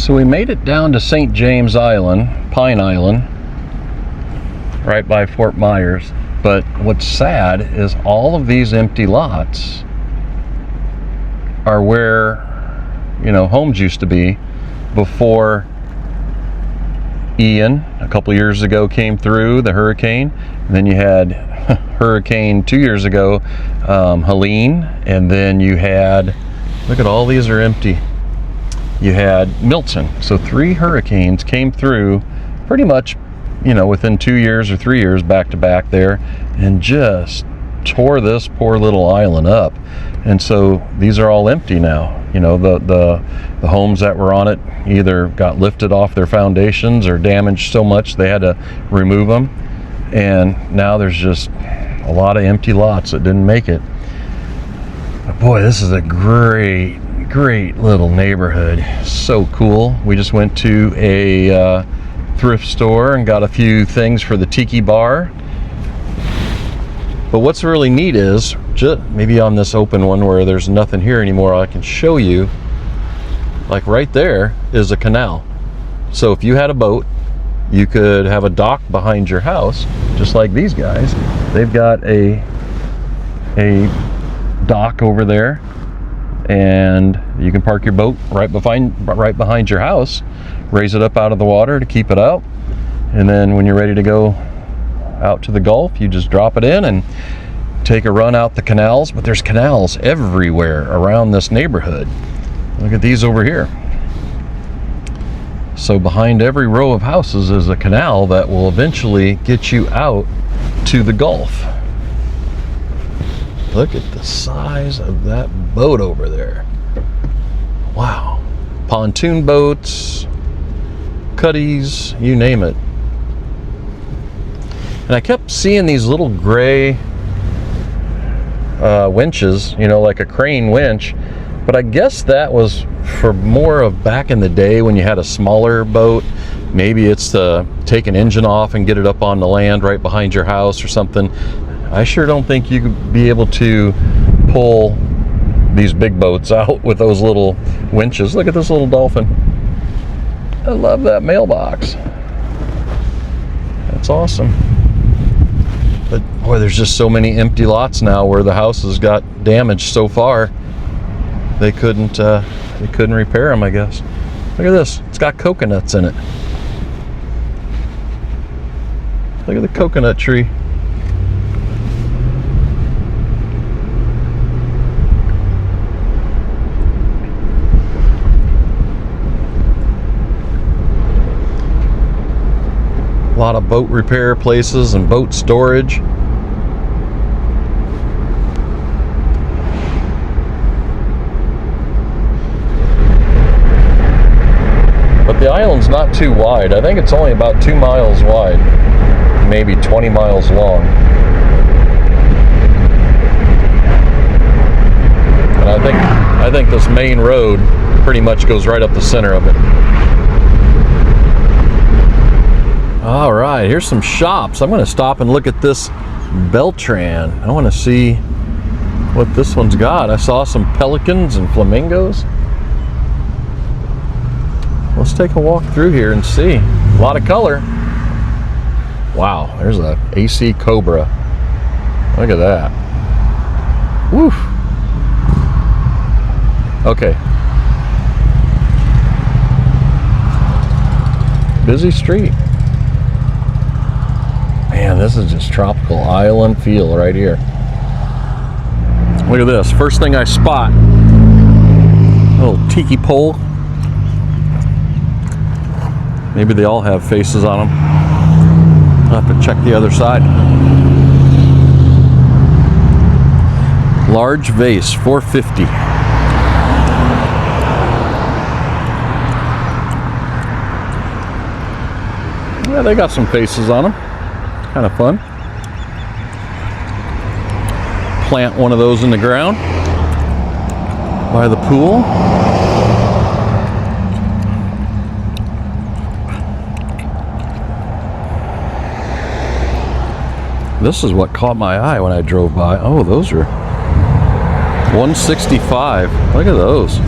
So we made it down to St. James Island, Pine Island, right by Fort Meyers. But what's sad is all of these empty lots are where, you know, homes used to be before Ian a couple years ago came through, the hurricane. And then you had hurricane 2 years ago, Helene, and then you had, look at all these are empty. You had Milton. So 3 hurricanes came through pretty much, you know, within 2 years or 3 years back to back there, and just tore this poor little island up. And so these are all empty now. You know, the homes that were on it either got lifted off their foundations or damaged so much they had to remove them. And now there's just a lot of empty lots that didn't make it. But boy, this is a great little neighborhood. So cool. We just went to a thrift store and got a few things for the tiki bar. But what's really neat is, just maybe on this open one where there's nothing here anymore, I can show you, like right there is a canal. So if you had a boat, you could have a dock behind your house, just like these guys. They've got a dock over there, and you can park your boat right behind your house, raise it up out of the water to keep it out, and then when you're ready to go out to the Gulf, you just drop it in and take a run out the canals. But there's canals everywhere around this neighborhood. Look at these over here. So behind every row of houses is a canal that will eventually get you out to the Gulf. Look at the size of that boat over there. Wow. Pontoon boats, cuddies, you name it. And I kept seeing these little gray winches, you know, like a crane winch. But I guess that was for more of back in the day when you had a smaller boat. Maybe it's to take an engine off and get it up on the land right behind your house or something. I sure don't think you could be able to pull these big boats out with those little winches. Look at this little dolphin. I love that mailbox. That's awesome. But boy, there's just so many empty lots now where the houses got damaged so far they couldn't repair them, I guess. Look at this. It's got coconuts in it. Look at the coconut tree. A lot of boat repair places and boat storage. But the island's not too wide. I think it's only about 2 miles wide, maybe 20 miles long. And I think this main road pretty much goes right up the center of it. All right, here's some shops. I'm going to stop and look at this Beltran. I want to see what this one's got. I saw some pelicans and flamingos. Let's take a walk through here and see. A lot of color. Wow, there's a AC Cobra. Look at that. Woof. Okay. Busy street. Man, this is just tropical island feel right here. Look at this. First thing I spot, a little tiki pole. Maybe they all have faces on them. I'll have to check the other side. Large vase, $4.50. Yeah, they got some faces on them. Kind of fun. Plant one of those in the ground by the pool. This is what caught my eye when I drove by. Oh, those are $165. Look at those.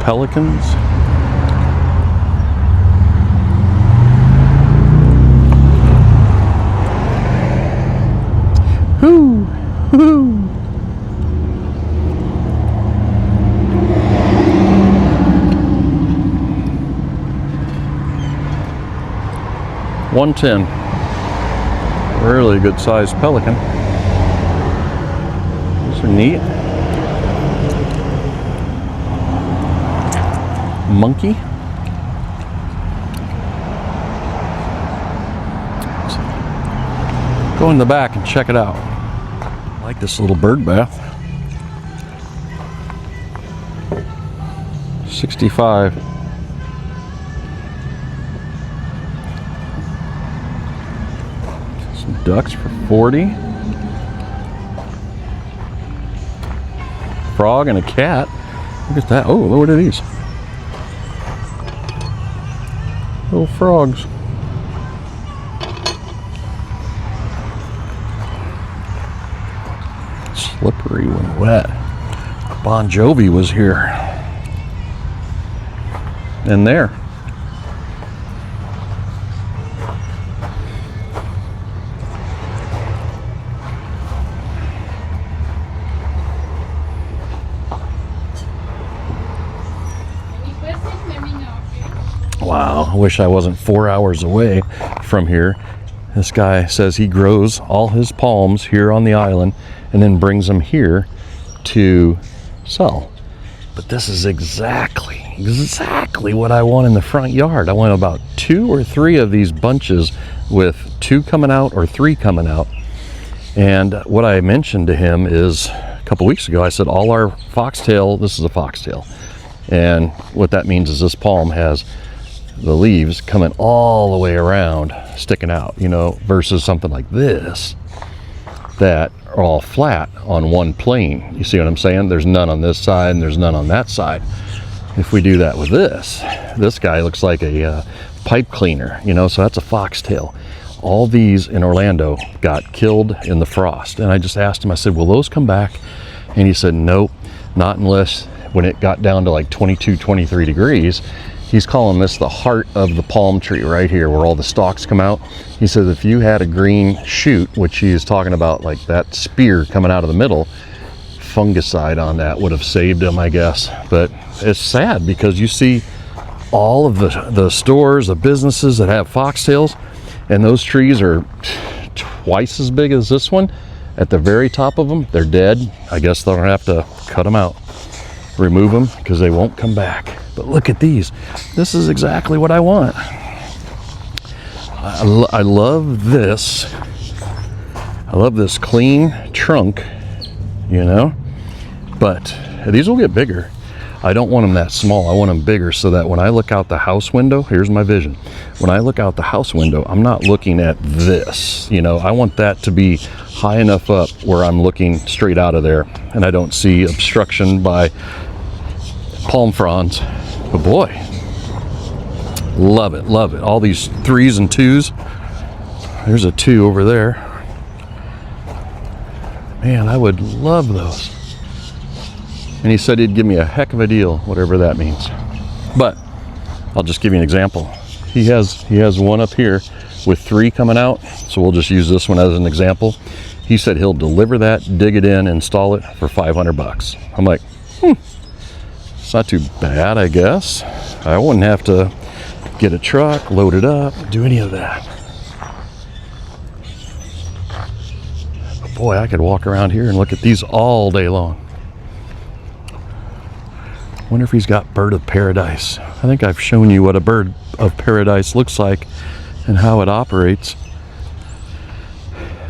pelicans. Whoo! Whoo! $110. Really good sized pelican. These are neat. Monkey. Let's go in the back and check it out. I like this little bird bath. 65. Some ducks for 40. Frog and a cat. Look at that. Oh, what are these? Little frogs. Slippery when wet. Bon Jovi was here. And there. Wow, I wish I wasn't 4 hours away from here. This guy says he grows all his palms here on the island and then brings them here to sell. But this is exactly what I want in the front yard. I want about 2 or 3 of these bunches with 2 coming out or 3 coming out. And what I mentioned to him is a couple weeks ago, I said all our foxtail, this is a foxtail. And what that means is this palm has the leaves coming all the way around, sticking out, you know, versus something like this that are all flat on one plane. You see what I'm saying? There's none on this side and there's none on that side. If we do that with this guy looks like a pipe cleaner, you know, so that's a foxtail. All these in Orlando got killed in the frost. And I just asked him, I said, will those come back? And he said, nope, not unless when it got down to like 22, 23 degrees. He's calling this the heart of the palm tree right here where all the stalks come out. He says if you had a green shoot, which he is talking about like that spear coming out of the middle, fungicide on that would have saved him, I guess. But it's sad because you see all of the stores, the businesses that have foxtails, and those trees are twice as big as this one. At the very top of them, they're dead. I guess they'll have to cut them out, remove them, because they won't come back. But look at these. This is exactly what I want. I love this. I love this clean trunk, you know, but these will get bigger. I don't want them that small. I want them bigger so that when I look out the house window, here's my vision. When I look out the house window, I'm not looking at this, you know, I want that to be high enough up where I'm looking straight out of there and I don't see obstruction by palm fronds. But boy, love it, love it. All these 3s and 2s. There's a 2 over there. Man, I would love those. And he said he'd give me a heck of a deal, whatever that means. But I'll just give you an example. He has one up here with 3 coming out, so we'll just use this one as an example. He said he'll deliver that, dig it in, install it for $500. I'm like, it's not too bad, I guess. I wouldn't have to get a truck, load it up, do any of that. But boy, I could walk around here and look at these all day long. Wonder if he's got bird of paradise. I think I've shown you what a bird of paradise looks like and how it operates.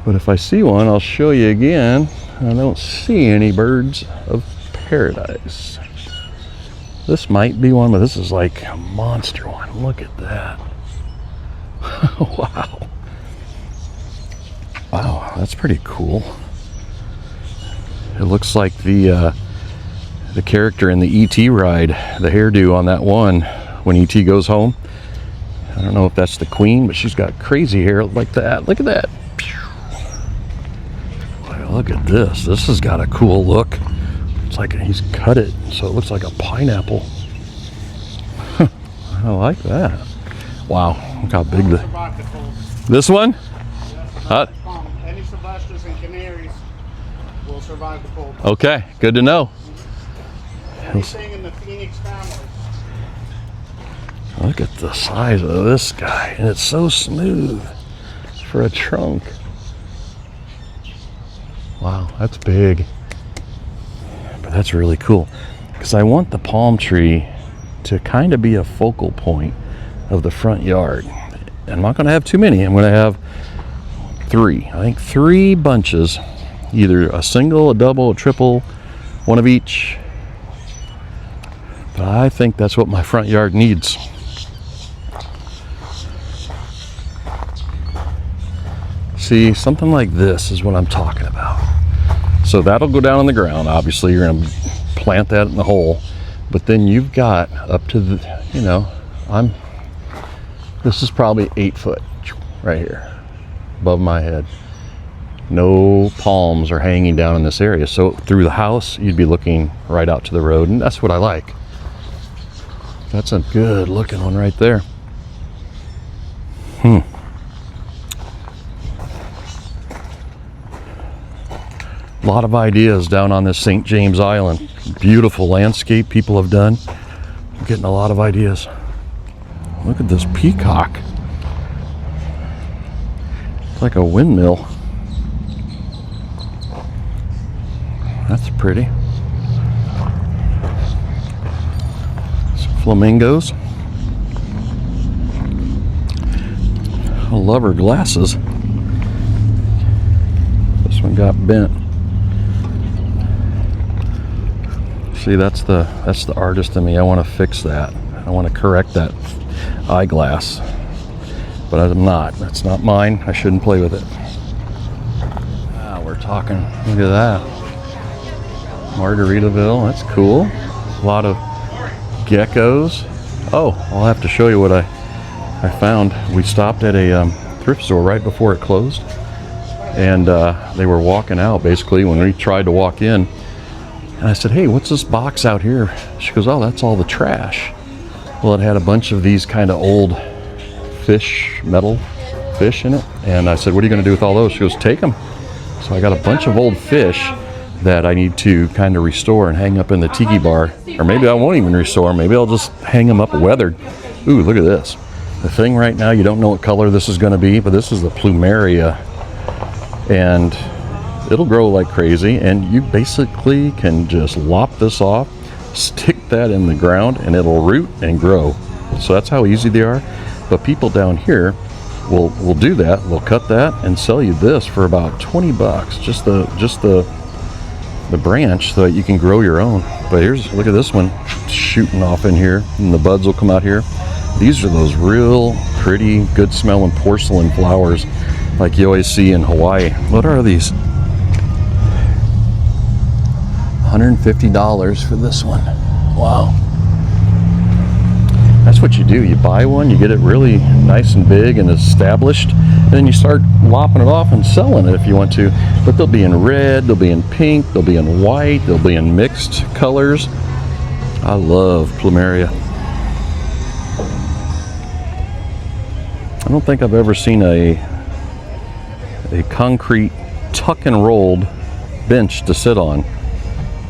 But if I see one, I'll show you again. I don't see any birds of paradise. This might be one, but this is like a monster one. Look at that. Wow. Wow, that's pretty cool. It looks like the character in the E.T. ride, the hairdo on that one when E.T. goes home. I don't know if that's the queen, but she's got crazy hair like that. Look at that. Wow, look at this. This has got a cool look. It's like he's cut it so it looks like a pineapple. I like that. Wow, look how big this one? Any Sylvesters and Canaries will survive the cold. Okay, good to know. Anything in the Phoenix family. Look at the size of this guy, and it's so smooth for a trunk. Wow, that's big. But that's really cool, because I want the palm tree to kind of be a focal point of the front yard. I'm not going to have too many. I'm going to have 3. I think 3 bunches, either a single, a double, a triple, one of each. But I think that's what my front yard needs. See, something like this is what I'm talking about. So that'll go down on the ground. Obviously, you're going to plant that in the hole. But then you've got up to the, you know, this is probably 8 foot right here above my head. No palms are hanging down in this area. So through the house, you'd be looking right out to the road. And that's what I like. That's a good looking one right there. A lot of ideas down on this St. James Island. Beautiful landscape people have done. I'm getting a lot of ideas. Look at this peacock. It's like a windmill. That's pretty. Some flamingos. I love her glasses. This one got bent. See, that's the artist in me. I want to fix that. I want to correct that eyeglass. But I'm not. That's not mine. I shouldn't play with it. Ah, we're talking. Look at that. Margaritaville. That's cool. A lot of geckos. Oh, I'll have to show you what I found. We stopped at a thrift store right before it closed. And they were walking out, basically, when we tried to walk in. And I said, hey, what's this box out here? She goes, oh, that's all the trash. Well, it had a bunch of these kind of old fish, metal fish in it. And I said, what are you going to do with all those? She goes, take them. So I got a bunch of old fish that I need to kind of restore and hang up in the tiki bar. Or maybe I won't even restore them. Maybe I'll just hang them up weathered. Ooh, look at this. The thing right now, you don't know what color this is going to be, but this is the plumeria. And it'll grow like crazy, and you basically can just lop this off, stick that in the ground, and it'll root and grow. So that's how easy they are. But people down here will do that. They'll cut that and sell you this for about 20 bucks, just the branch, so that you can grow your own. But look at this one shooting off in here, and the buds will come out here. These are those real pretty, good smelling porcelain flowers like you always see in Hawaii. What are these? $150 for this one. Wow. That's what you do. You buy one, you get it really nice and big and established, and then you start lopping it off and selling it if you want to. But they'll be in red, they'll be in pink, they'll be in white, they'll be in mixed colors. I love plumeria. I don't think I've ever seen a concrete tuck and rolled bench to sit on.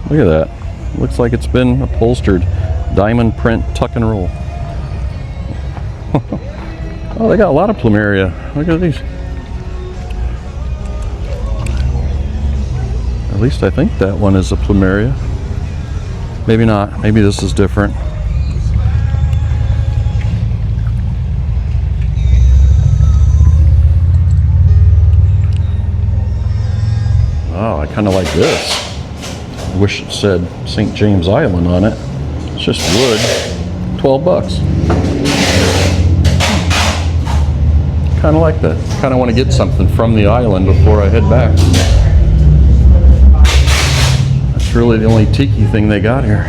Look at that. Looks like it's been upholstered. Diamond print tuck and roll. Oh, they got a lot of plumeria. Look at these. At least I think that one is a plumeria. Maybe not. Maybe this is different. Oh, I kind of like this. I wish it said St. James Island on it. It's just wood. 12 bucks. Kind of like that. Kind of want to get something from the island before I head back. That's really the only tiki thing they got here.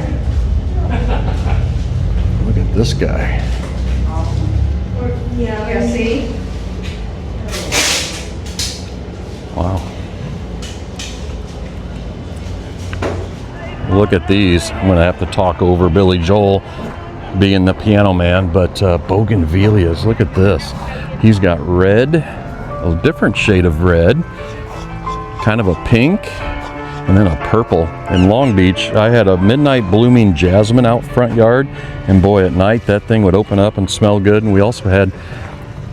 Look at this guy. Yeah, see? Wow. Look at these. I'm going to have to talk over Billy Joel. being the piano man, but bougainvilleas, look at this. He's got red, a different shade of red, kind of a pink, and then a purple. In Long Beach, I had a midnight blooming jasmine out front yard, and boy, at night that thing would open up and smell good. And we also had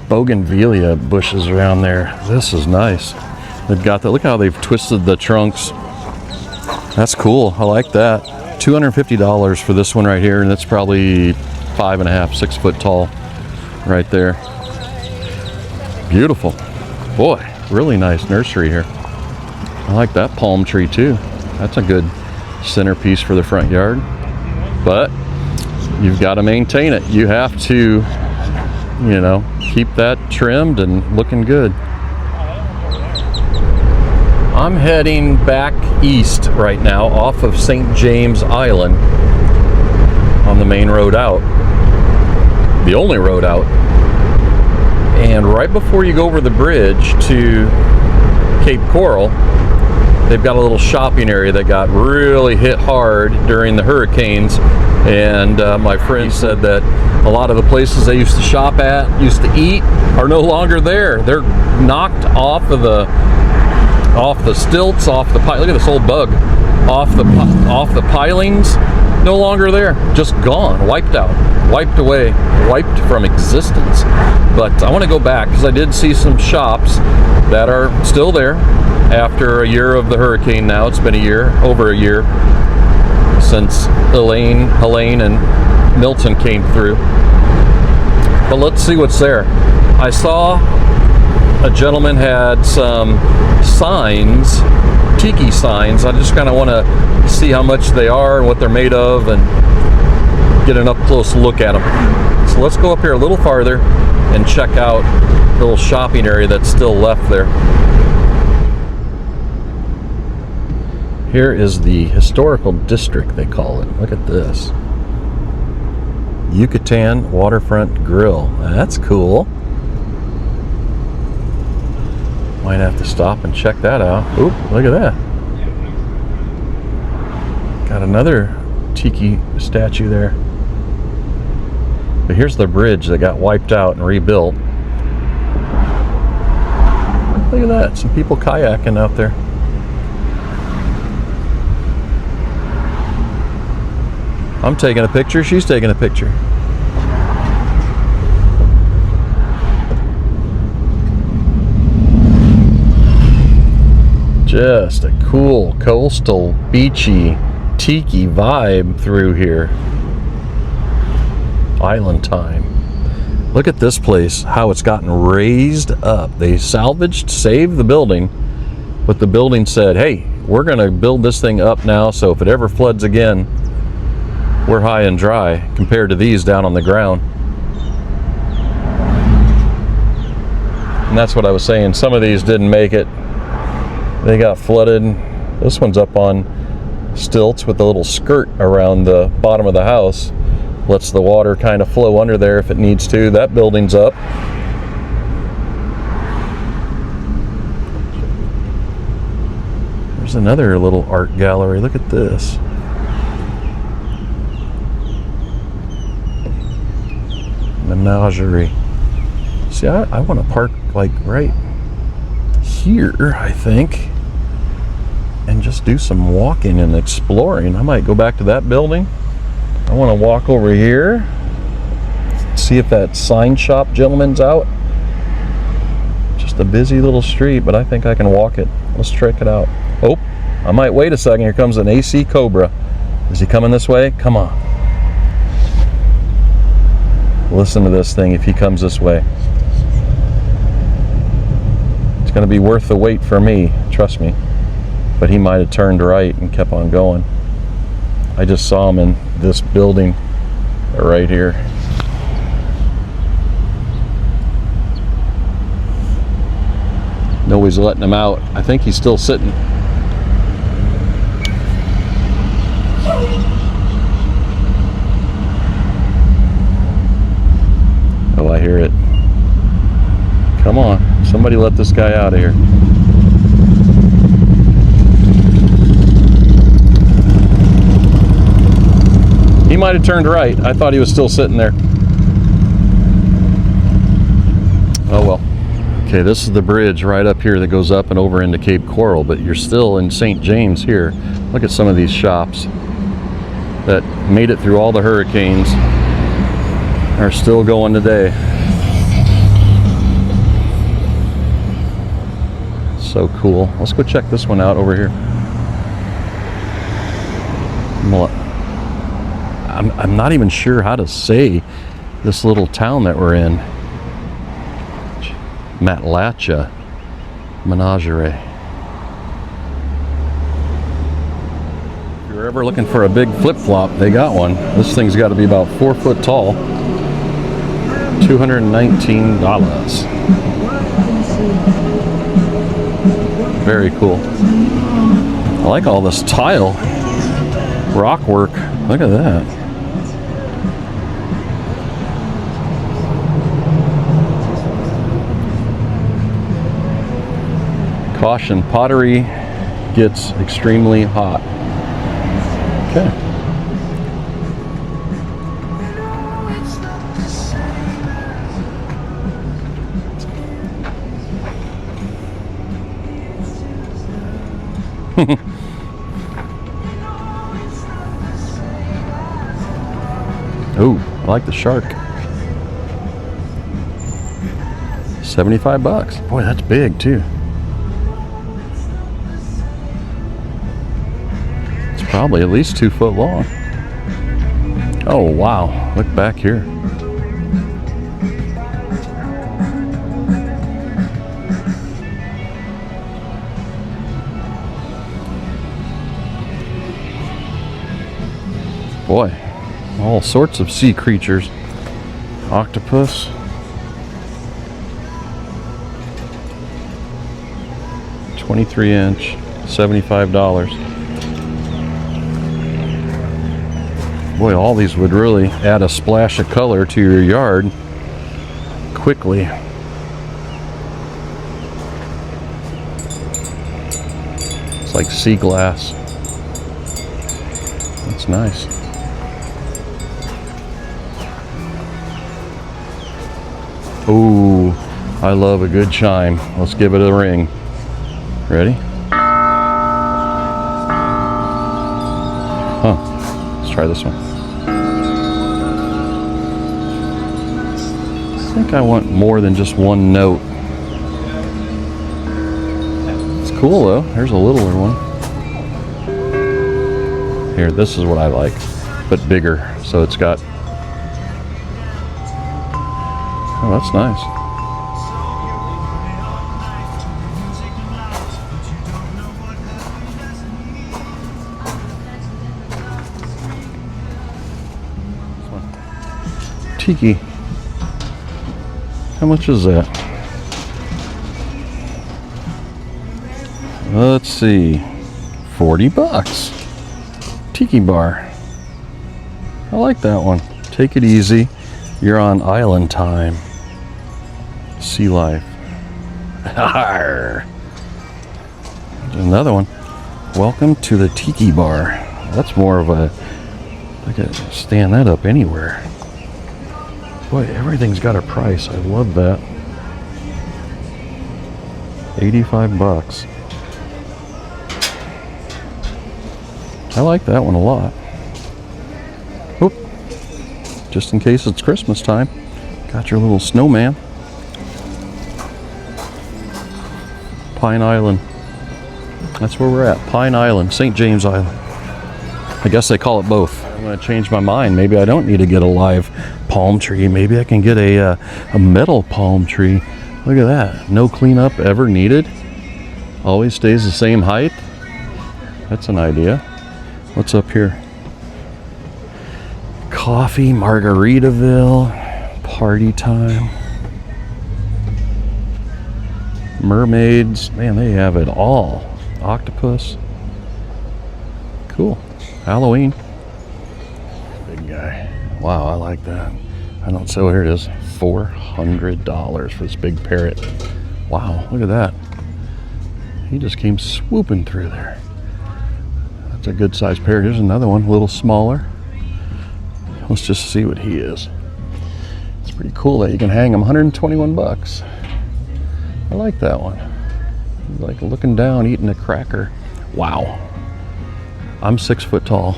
bougainvillea bushes around there. This is nice. They've got that. Look how they've twisted the trunks. That's cool. I like that. $250 for this one right here, and it's probably 5.5, 6 foot tall right there. Beautiful. Boy, really nice nursery here. I like that palm tree too. That's a good centerpiece for the front yard. But you've got to maintain it. You have to, you know, keep that trimmed and looking good. I'm heading back east right now off of St. James Island on the main road out. The only road out. And right before you go over the bridge to Cape Coral, they've got a little shopping area that got really hit hard during the hurricanes. And my friend said that a lot of the places they used to shop at, used to eat, are no longer there. They're knocked off the stilts, off the look at this old bug, off the pilings, no longer there, just gone, wiped out, wiped away, wiped from existence. But I want to go back because I did see some shops that are still there after a year of the hurricane. Now it's been a year, over a year since Helene and Milton came through. But let's see what's there. I saw a gentleman had some signs, tiki signs. I just kind of want to see how much they are and what they're made of and get an up close look at them. So let's go up here a little farther and check out the little shopping area that's still left there. Here is the historical district, they call it. Look at this. Yucatan Waterfront Grill. That's cool. Might have to stop and check that out. Oop, look at that. Got another tiki statue there. But here's the bridge that got wiped out and rebuilt. Look at that, some people kayaking out there. I'm taking a picture, she's taking a picture. Just a cool coastal beachy tiki vibe through here. Island time. Look at this place, how it's gotten raised up. They saved the building, but the building said, hey, we're gonna build this thing up now, so if it ever floods again, we're high and dry compared to these down on the ground. And that's what I was saying, some of these didn't make it. They got flooded. This one's up on stilts with a little skirt around the bottom of the house. Lets the water kind of flow under there if it needs to. That building's up. There's another little art gallery. Look at this. Menagerie. See, I want to park like right here, I think, and just do some walking and exploring. I might go back to that building. I want to walk over here, see if that sign shop gentleman's out. Just a busy little street, but I think I can walk it. Let's check it out. Oh, I might wait a second. Here comes an AC Cobra. Is he coming this way? Come on. Listen to this thing if he comes this way. It's going to be worth the wait for me, trust me. But he might have turned right and kept on going. I just saw him in this building right here. Nobody's letting him out. I think he's still sitting. Oh, I hear it. Come on, somebody let this guy out of here. He might have turned right. I thought he was still sitting there. Oh well. Okay, this is the bridge right up here that goes up and over into Cape Coral, but you're still in St. James here. Look at some of these shops that made it through all the hurricanes, are still going today. So cool. Let's go check this one out over here. I'm not even sure how to say this little town that we're in. Matlacha Menagerie. If you're ever looking for a big flip-flop, they got one. This thing's got to be about 4 foot tall. $219. Very cool. I like all this tile rock work. Look at that. Caution, pottery gets extremely hot. Okay. Oh, I like the shark. 75 bucks. Boy, that's big too. It's probably at least 2 foot long. Oh, wow. Look back here. Boy, all sorts of sea creatures. Octopus. $23-inch, $75. Boy, all these would really add a splash of color to your yard quickly. It's like sea glass. That's nice. Ooh, I love a good chime. Let's give it a ring. Ready? Huh. Let's try this one. I think I want more than just one note. It's cool though. Here's a littler one. Here, this is what I like, but bigger. So it's got... Oh, that's nice. Tiki. How much is that? Let's see. 40 bucks. Tiki bar. I like that one. Take it easy. You're on island time. Sea life. There's another one. Welcome to the Tiki bar. That's more of a... I could stand that up anywhere. Boy, everything's got a price. I love that. 85 bucks. I like that one a lot. Oop. Just in case it's Christmas time. Got your little snowman. Pine Island. That's where we're at. Pine Island, St. James Island. I guess they call it both. I'm going to change my mind. Maybe I don't need to get a live palm tree. Maybe I can get a metal palm tree. Look at that. No cleanup ever needed. Always stays the same height. That's an idea. What's up here? Coffee, Margaritaville, party time. Mermaids. Man, they have it all. Octopus. Cool. Halloween. Big guy. Wow, I like that. I don't, so here it is. $400 for this big parrot. Wow, look at that. He just came swooping through there. That's a good sized parrot. Here's another one, a little smaller. Let's just see what he is. It's pretty cool that you can hang him. 121 bucks. I like that one. He's like looking down, eating a cracker. Wow. I'm 6 foot tall.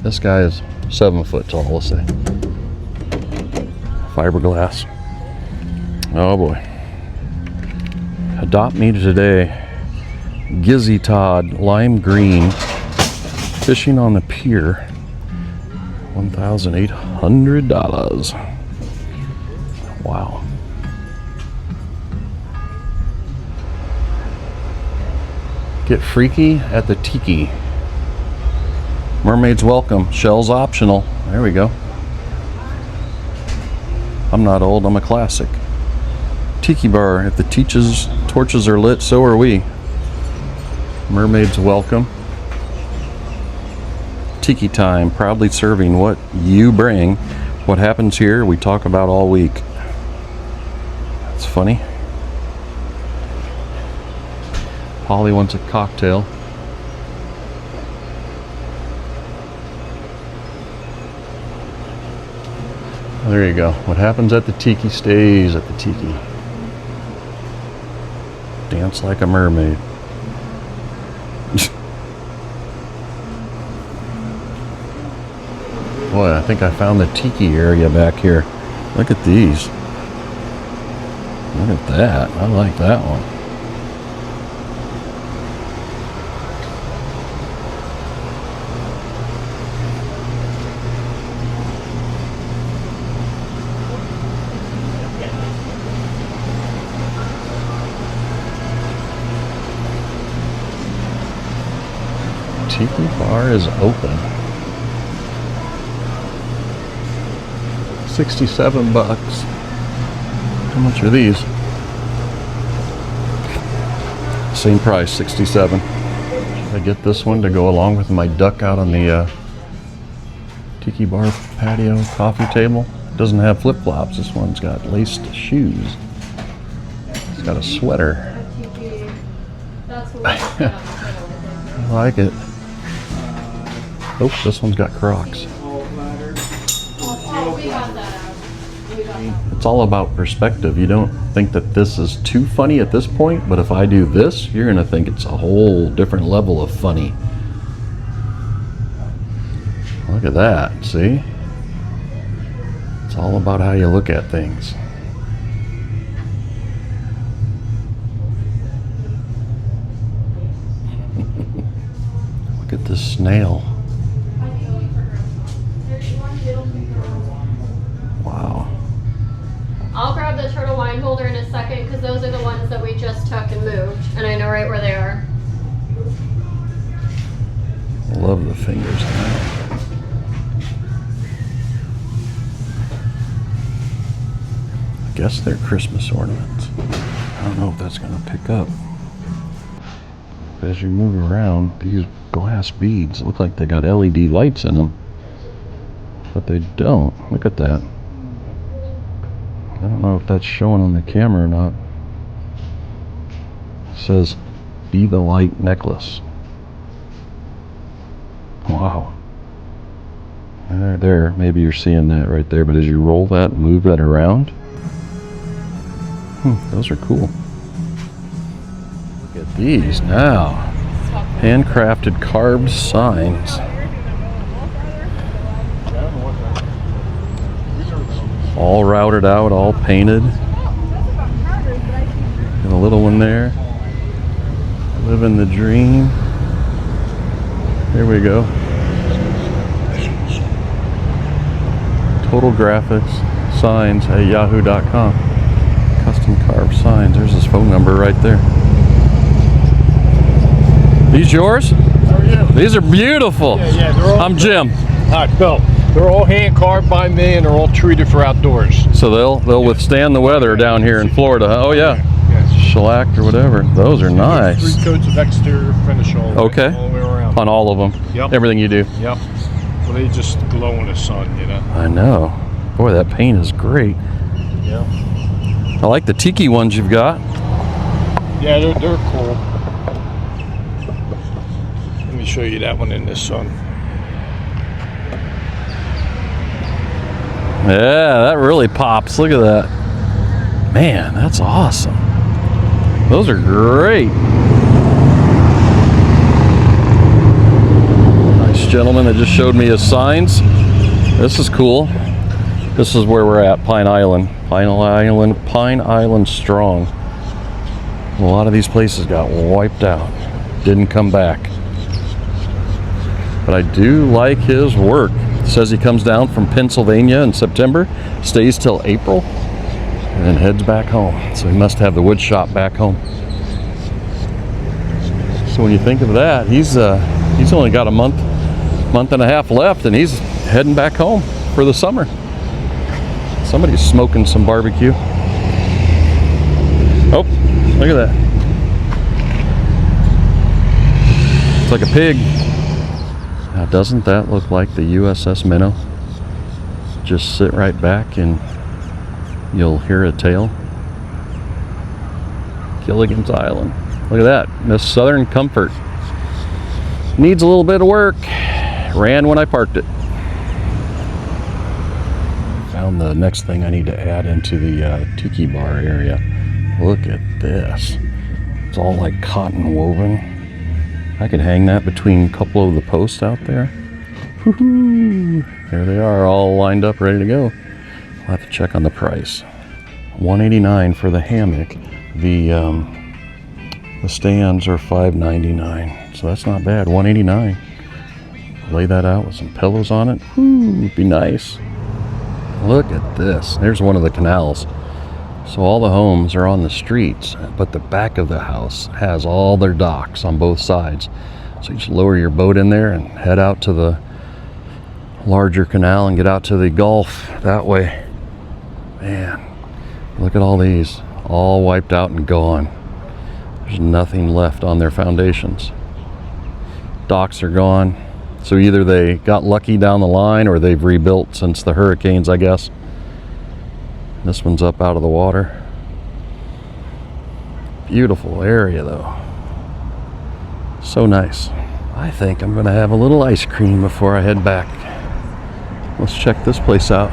This guy is 7 foot tall, let's say. Fiberglass. Oh boy. Adopt me today. Gizzy Todd, lime green, fishing on the pier. $1,800. Wow. Get freaky at the tiki. Mermaids welcome. Shells optional. There we go. I'm not old, I'm a classic. Tiki bar. If the torches are lit, so are we. Mermaids welcome. Tiki time. Proudly serving what you bring. What happens here, we talk about all week. That's funny. Polly wants a cocktail. There you go. What happens at the tiki stays at the tiki. Dance like a mermaid. Boy, I think I found the tiki area back here. Look at these. Look at that. I like that one. Tiki bar is open. 67 bucks. How much are these? Same price, 67. Should I get this one to go along with my duck out on the tiki bar patio coffee table? It doesn't have flip-flops. This one's got laced shoes. It's got a sweater. I like it. Oh, this one's got Crocs. It's all about perspective. You don't think that this is too funny at this point, but if I do this, you're gonna think it's a whole different level of funny. Look at that, see? It's all about how you look at things. Look at this snail. Wow. I'll grab the turtle wine holder in a second because those are the ones that we just took and moved, and I know right where they are. I love the fingers on that. I guess they're Christmas ornaments. I don't know if that's going to pick up. As you move around, these glass beads look like they got LED lights in them, but they don't. Look at that. I don't know if that's showing on the camera or not. It says, "Be the Light necklace." Wow. There, maybe you're seeing that right there, but as you roll that and move that around, those are cool. Look at these now. Handcrafted carved signs. All routed out, all painted. And a little one there. Living the dream. Here we go. Total Graphics Signs at yahoo.com. Custom carved signs. There's his phone number right there. These yours? How are you? These are beautiful. Yeah, they're all. I'm Jim. Hi, Bill. They're all hand carved by me, and they're all treated for outdoors. So they'll withstand the weather down here in Florida. Huh? Oh yeah. Yes. Shellacked or whatever. Those are nice. 3 coats of exterior finish all the Okay. way, all the way around. On all of them. Yep. Everything you do. Yep. Well, they just glow in the sun, you know. I know. Boy, that paint is great. Yeah. I like the tiki ones you've got. Yeah, they're cool. Let me show you that one in the sun. Yeah, that really pops. Look at that. Man, that's awesome. Those are great. Nice gentleman that just showed me his signs. This is cool. This is where we're at, Pine Island. Pine Island strong. A lot of these places got wiped out. Didn't come back. But I do like his work. It says he comes down from Pennsylvania in September, stays till April, and then heads back home. So he must have the wood shop back home. So when you think of that, he's only got a month and a half left, and he's heading back home for the summer. Somebody's smoking some barbecue. Oh, look at that. It's like a pig. Now, doesn't that look like the USS Minnow? Just sit right back and you'll hear a tail. Gilligan's Island. Look at that. Miss Southern Comfort. Needs a little bit of work. Ran when I parked it. Found the next thing I need to add into the tiki bar area. Look at this. It's all like cotton woven. I could hang that between a couple of the posts out there. Woohoo! There they are, all lined up, ready to go. I'll have to check on the price. $189 for the hammock. The stands are $5.99, so that's not bad. $189. Lay that out with some pillows on it. Woo, it'd be nice. Look at this. There's one of the canals. So all the homes are on the streets, but the back of the house has all their docks on both sides. So you just lower your boat in there and head out to the larger canal and get out to the Gulf that way. Man, look at all these, all wiped out and gone. There's nothing left on their foundations. Docks are gone. So either they got lucky down the line or they've rebuilt since the hurricanes, I guess. This one's up out of the water. Beautiful area though. So nice. I think I'm gonna have a little ice cream before I head back. Let's check this place out.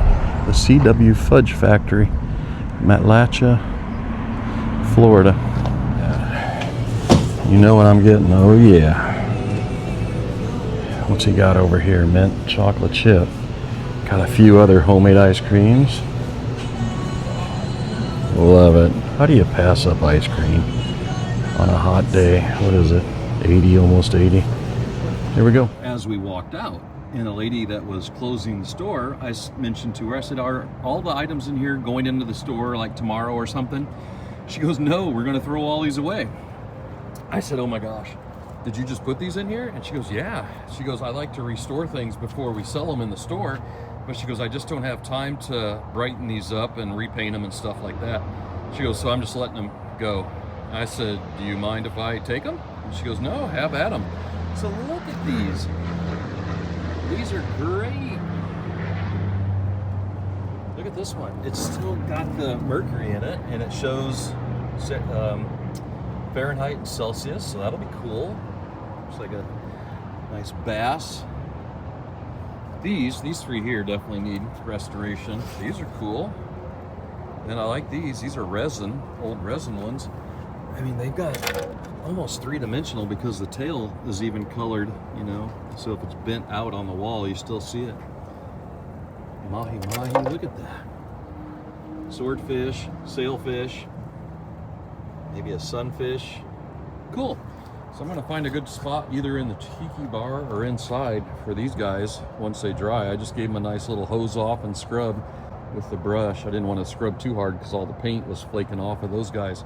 The CW Fudge Factory, Matlacha, Florida. You know what I'm getting? Oh yeah. What's he got over here? Mint chocolate chip. Got a few other homemade ice creams. Love it. How do you pass up ice cream on a hot day? What is it? 80, almost 80. Here we go. As we walked out, and a lady that was closing the store, I mentioned to her, I said, are all the items in here going into the store like tomorrow or something? She goes, no, we're going to throw all these away. I said, oh my gosh, did you just put these in here? And she goes, yeah. She goes, I like to restore things before we sell them in the store. But she goes, I just don't have time to brighten these up and repaint them and stuff like that. She goes, so I'm just letting them go. I said, do you mind if I take them? And she goes, no, have at them. So look at these. These are great. Look at this one. It's still got the mercury in it, and it shows Fahrenheit and Celsius, so that'll be cool. Looks like a nice bass. These three here definitely need restoration. These are cool. And I like these. These are resin, old resin ones. I mean, they've got almost three-dimensional because the tail is even colored, you know. So if it's bent out on the wall, you still see it. Mahi mahi, look at that. Swordfish, sailfish, maybe a sunfish. Cool. So I'm gonna find a good spot either in the tiki bar or inside for these guys once they dry. I just gave them a nice little hose off and scrub with the brush. I didn't want to scrub too hard because all the paint was flaking off of those guys.